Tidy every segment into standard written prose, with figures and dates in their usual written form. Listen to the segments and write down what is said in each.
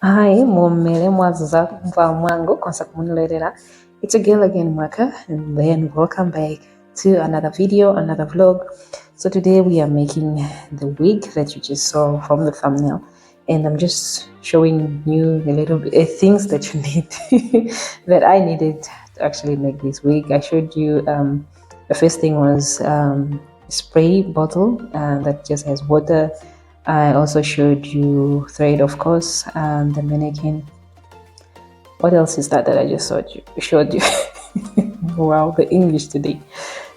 Hi, Momere Mwaza Mwango, Konsakumunlerera. It's a girl again, Maka, and then welcome back to another video, another vlog. So today we are making the wig that you just saw from the thumbnail, and I'm just showing you a little bit things that you need that I needed to actually make this wig. I showed you the first thing was spray bottle that just has water. I also showed you thread, of course, and the mannequin. What else is that I just showed you? Wow, the English today.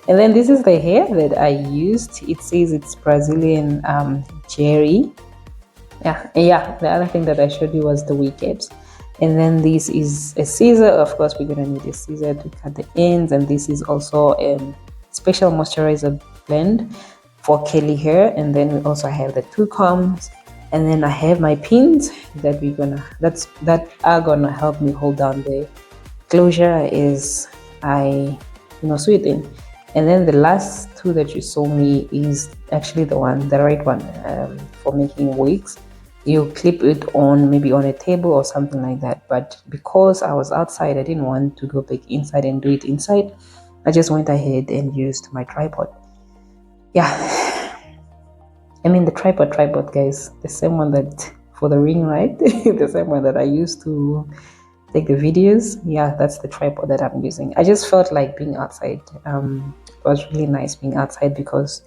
And then this is the hair that I used. It says it's Brazilian cherry. Yeah. The other thing that I showed you was the wig caps. And then this is a scissor. Of course, we're gonna need a scissor to cut the ends. And this is also a special moisturizer blend for curly hair. And then we also have the two combs. And then I have my pins that are gonna help me hold down the closure as I sew it in. And then the last two that you saw me is actually the right one for making wigs. You clip it on maybe on a table or something like that, but because I was outside, I didn't want to go back inside and do it inside. I just went ahead and used my tripod. I mean the tripod guys, the same one that for the ring, right? The same one that I used to take the videos. Yeah, that's the tripod that I'm using. I just felt like being outside. It was really nice being outside because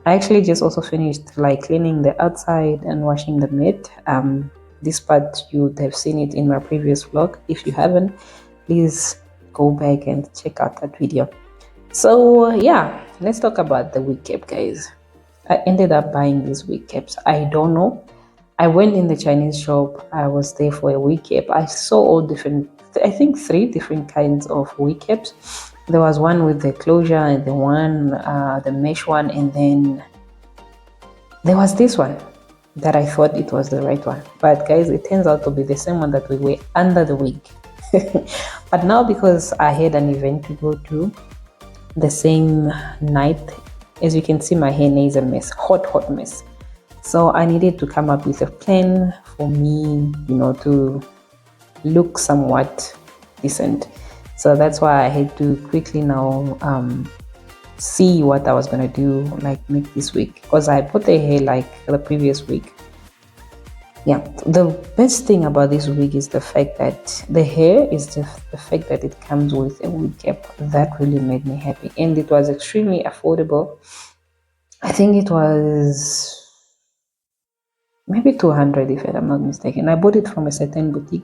I actually just also finished like cleaning the outside and washing the mat. This part you would have seen it in my previous vlog. If you haven't, please go back and check out that video. So yeah, let's talk about the wig cap, guys. I ended up buying these wig caps. I don't know. I went in the Chinese shop. I was there for a wig cap. I saw all different, I think 3 different kinds of wig caps. There was one with the closure and the mesh one, and then there was this one that I thought it was the right one. But guys, it turns out to be the same one that we wear under the wig. But now because I had an event to go to the same night, as you can see, my hair is a mess, hot mess. So I needed to come up with a plan for me, to look somewhat decent. So that's why I had to quickly now see what I was gonna do, like make this wig, because I put the hair like the previous wig. Yeah, the best thing about this wig is the fact that the hair is the fact that it comes with a wig cap. That really made me happy, and it was extremely affordable. I think it was maybe 200 if I'm not mistaken. I bought it from a certain boutique.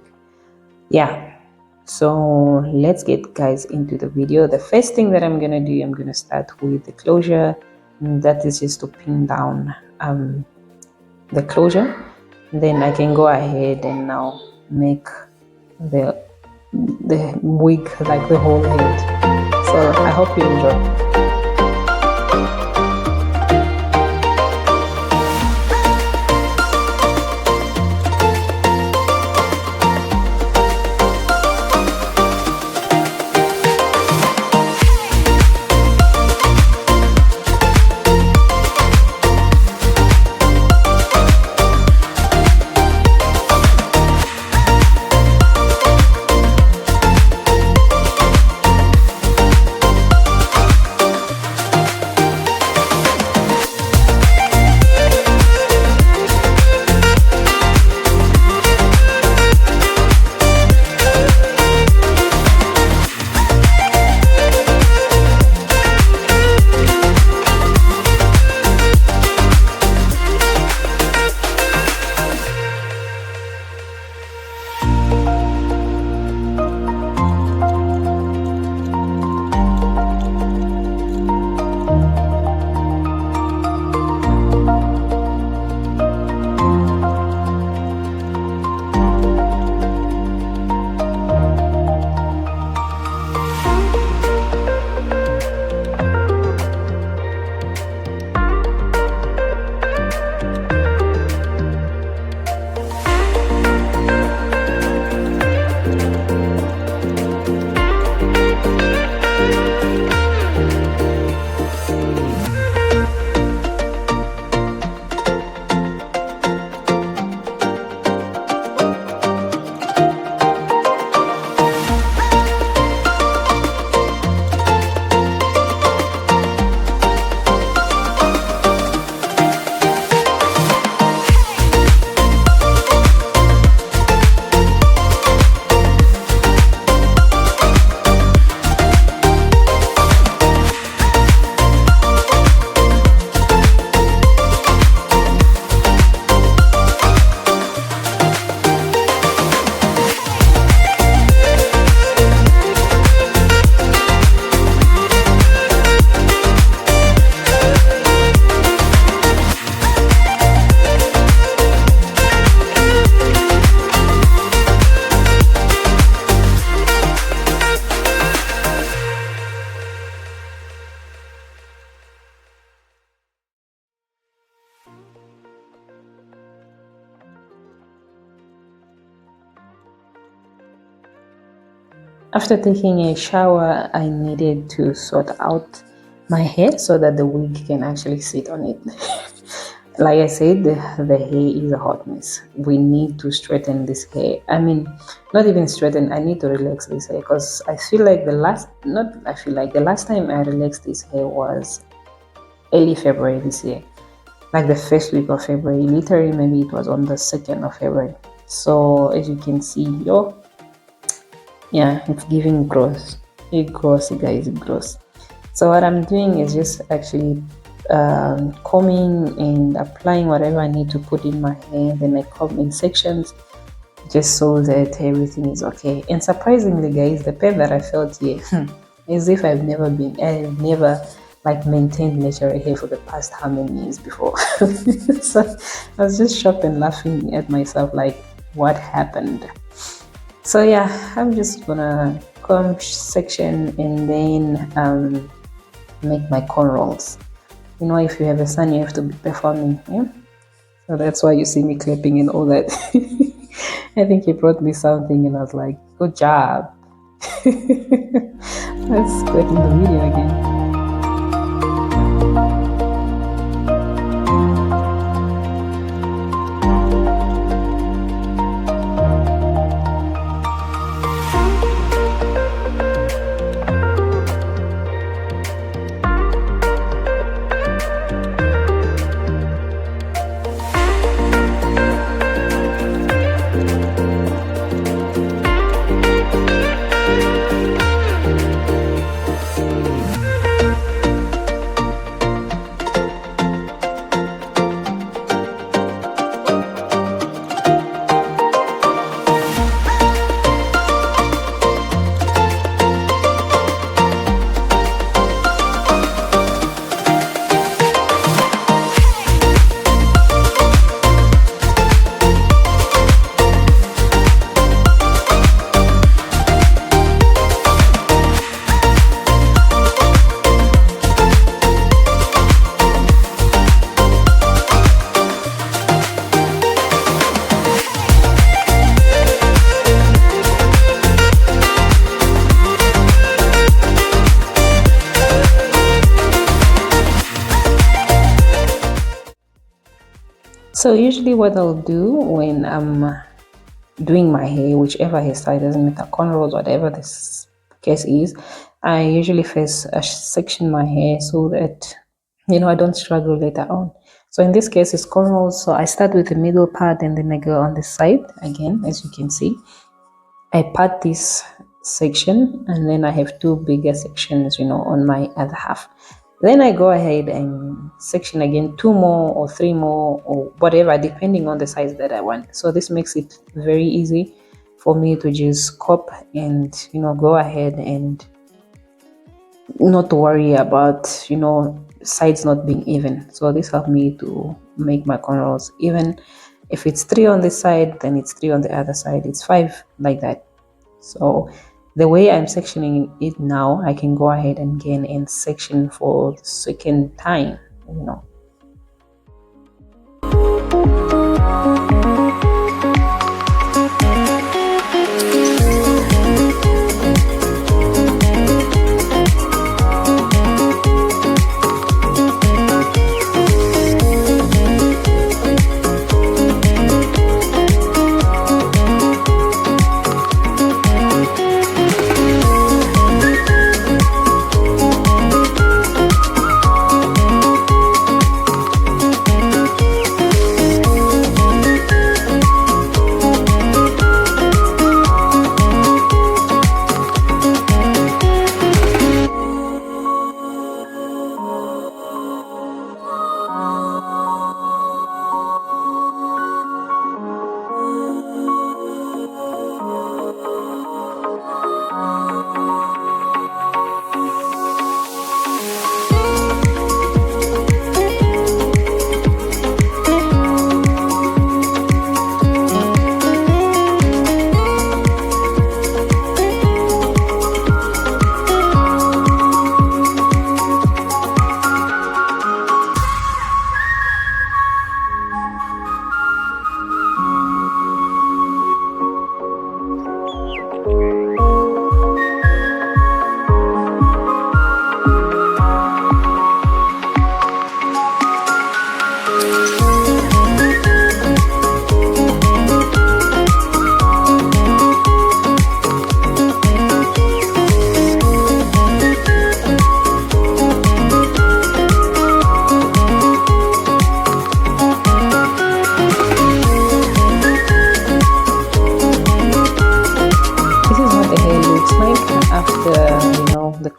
Yeah, so let's get guys into the video. The first thing that I'm gonna do, I'm gonna start with the closure. That is just to pin down the closure. Then I can go ahead and now make the wig, like the whole head. So I hope you enjoy. After taking a shower, I needed to sort out my hair so that the wig can actually sit on it. Like I said, the hair is a hot mess. We need to straighten this hair. I mean, not even straighten, I need to relax this hair because I feel like the last time I relaxed this hair was early February this year. Like the first week of February, literally maybe it was on the 2nd of February. So as you can see, yeah, it's giving gross. It gross, guys, it gross. So what I'm doing is just actually combing and applying whatever I need to put in my hair. Then I comb in sections just so that everything is okay. And surprisingly, guys, the pain that I felt here, as if I've never like maintained natural hair for the past how many years before. So I was just shocked and laughing at myself, like, what happened? So yeah, I'm just gonna comb section and then make my cornrows. You know, if you have a son, you have to be performing. Yeah, so that's why you see me clapping and all that. I think he brought me something, and I was like, "Good job." Let's go in the video again. So usually what I'll do when I'm doing my hair, whichever hairstyle, doesn't matter, cornrows, whatever this case is, I usually first section my hair so that, you know, I don't struggle later on. So in this case, it's cornrows. So I start with the middle part and then I go on the side again, as you can see. I part this section and then I have two bigger sections, you know, on my other half. Then I go ahead and section again, 2 more or 3 more or whatever, depending on the size that I want. So this makes it very easy for me to just cop and, you know, go ahead and not worry about, you know, sides not being even. So this helped me to make my cornrows even. If it's 3 on this side, then it's 3 on the other side. It's 5 like that. So the way I'm sectioning it now, I can go ahead and again and section for the second time, you know.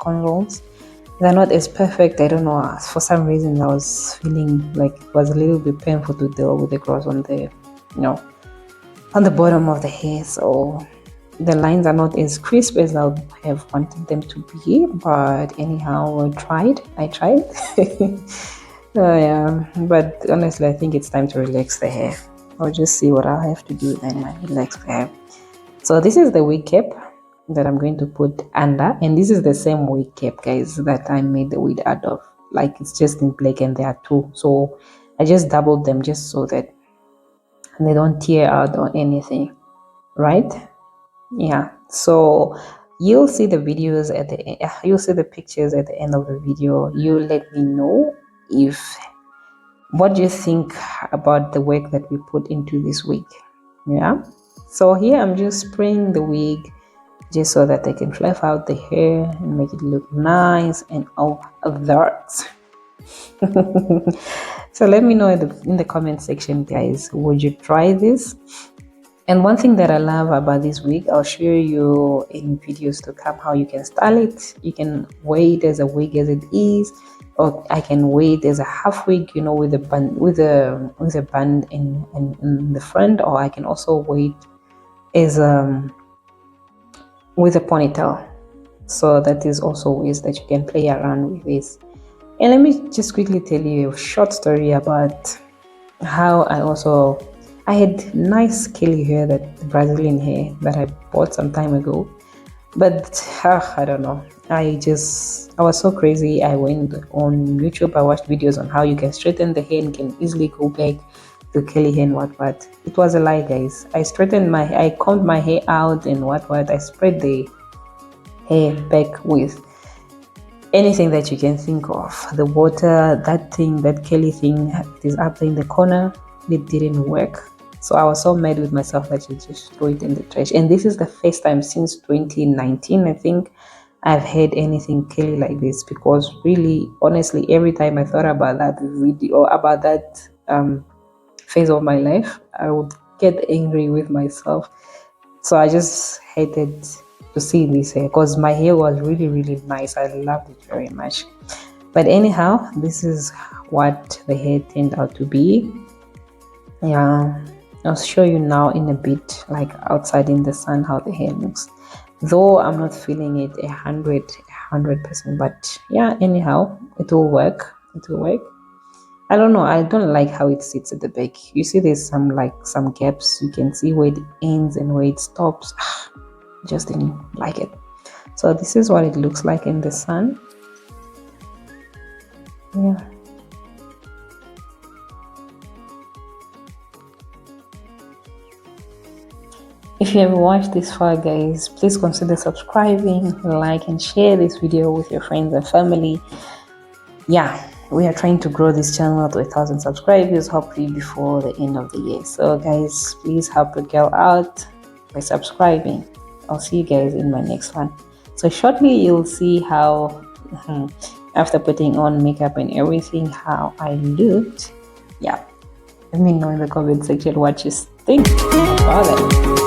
cornrows. They're not as perfect. I don't know. For some reason, I was feeling like it was a little bit painful to deal with the cross on the, on the bottom of the hair. So the lines are not as crisp as I would have wanted them to be. But anyhow, I tried. Yeah, but honestly, I think it's time to relax the hair. I'll just see what I'll have to do then when I relax the hair. So this is the wig cap that I'm going to put under, and this is the same wig cap, guys, that I made the wig out of. Like, it's just in black and there are two, so I just doubled them just so that they don't tear out or anything, right? Yeah, so you'll see the videos at the end, you'll see the pictures at the end of the video. You let me know if what do you think about the work that we put into this wig. Yeah, so here I'm just spraying the wig just so that I can fluff out the hair and make it look nice and all of that. So let me know in the comment section, guys, would you try this? And one thing that I love about this wig, I'll show you in videos to come how you can style it. You can wear it as a wig as it is, or I can wear it as a half wig, with a band, with a band in the front, or I can also wear it as with a ponytail. So that is also ways that you can play around with this. And let me just quickly tell you a short story about how I had nice curly hair, that Brazilian hair that I bought some time ago. But I don't know, I was so crazy. I went on YouTube, I watched videos on how you can straighten the hair and can easily go back to curly hair and what. It was a lie, guys. I combed my hair out and what. I spread the hair back with anything that you can think of. The water, that curly thing is up there in the corner, it didn't work. So I was so mad with myself that I just threw it in the trash. And this is the first time since 2019, I think, I've had anything curly like this, because really, honestly, every time I thought about that video, about that phase of my life, I would get angry with myself. So I just hated to see this hair, because my hair was really, really nice. I loved it very much. But anyhow, this is what the hair turned out to be. Yeah, I'll show you now in a bit, like outside in the sun, how the hair looks. Though I'm not feeling it 100%, but yeah, anyhow, it will work. I don't know, I don't like how it sits at the back. You see there's some gaps. You can see where it ends and where it stops. Just didn't like it. So this is what it looks like in the sun. Yeah. If you have watched this far, guys, please consider subscribing, like, and share this video with your friends and family. Yeah, we are trying to grow this channel to 1,000 subscribers, hopefully before the end of the year. So guys, please help a girl out by subscribing. I'll see you guys in my next one. So shortly you'll see how after putting on makeup and everything, how I looked. Yeah, let me know in the comment section what you think about it.